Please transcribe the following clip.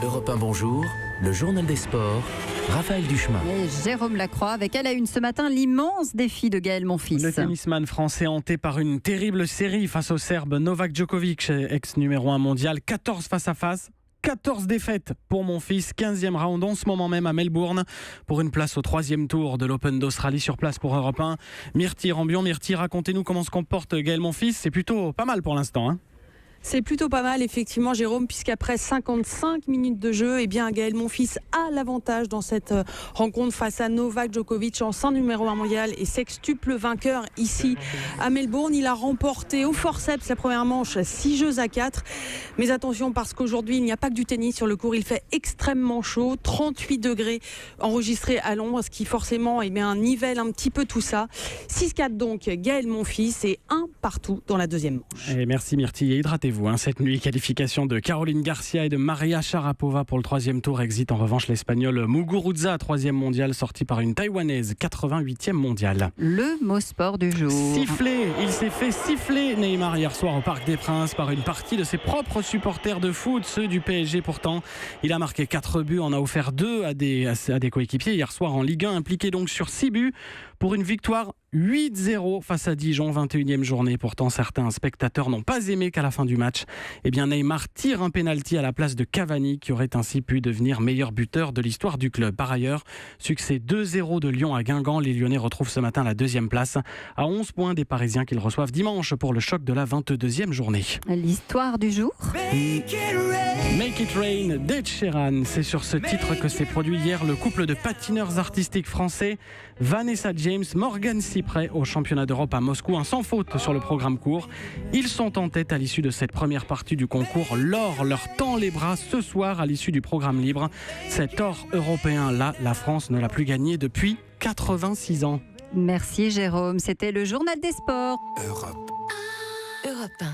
Europe 1, bonjour, le journal des sports, Raphaël Duchemin. Et Jérôme Lacroix, avec à la une ce matin l'immense défi de Gaël Monfils. Le tennisman français hanté par une terrible série face au Serbe Novak Djokovic, ex-numéro 1 mondial, 14 face-à-face. 14 défaites pour Monfils, 15e round en ce moment même à Melbourne pour une place au 3e tour de l'Open d'Australie. Sur place pour Europe 1. Myrtille Rambion. Myrtille, racontez-nous comment se comporte Gaël Monfils. C'est plutôt pas mal pour l'instant, hein. C'est plutôt pas mal, effectivement, Jérôme, puisqu'après 55 minutes de jeu, Gaël Monfils a l'avantage dans cette rencontre face à Novak Djokovic, ancien numéro 1 mondial et sextuple vainqueur ici à Melbourne. Il a remporté au forceps la première manche, 6-4. Mais attention, parce qu'aujourd'hui, il n'y a pas que du tennis sur le court. Il fait extrêmement chaud, 38 degrés enregistrés à l'ombre, ce qui forcément nivelle un petit peu tout ça. 6-4 donc, Gaël Monfils, et 1 partout dans la deuxième manche. Et merci Myrtille, et hydratez-vous cette nuit. Qualification de Caroline Garcia et de Maria Sharapova pour le 3e tour. Exit en revanche l'Espagnol Muguruza, 3e mondial, sorti par une Taïwanaise, 88e mondial. Le mot sport du jour. Sifflé, il s'est fait siffler Neymar hier soir au Parc des Princes par une partie de ses propres supporters de foot, ceux du PSG pourtant. Il a marqué 4 buts, en a offert 2 à des coéquipiers hier soir en Ligue 1, impliqué donc sur 6 buts pour une victoire 8-0 face à Dijon, 21e journée. Pourtant, certains spectateurs n'ont pas aimé qu'à la fin du match, Neymar tire un pénalty à la place de Cavani, qui aurait ainsi pu devenir meilleur buteur de l'histoire du club. Par ailleurs, succès 2-0 de Lyon à Guingamp. Les Lyonnais retrouvent ce matin la 2e place, à 11 points des Parisiens qu'ils reçoivent dimanche pour le choc de la 22e journée. L'histoire du jour. Make It Rain d'Ed Sheeran. C'est sur ce titre que s'est produit hier le couple de patineurs artistiques français, Vanessa James, Morgan Cyprès, au championnat d'Europe à Moscou. Un sans faute sur le programme court. Ils sont en tête à l'issue de cette première partie du concours. L'or leur tend les bras ce soir à l'issue du programme libre. Cet or européen-là, la France ne l'a plus gagné depuis 86 ans. Merci Jérôme, c'était le journal des sports. Europe 1.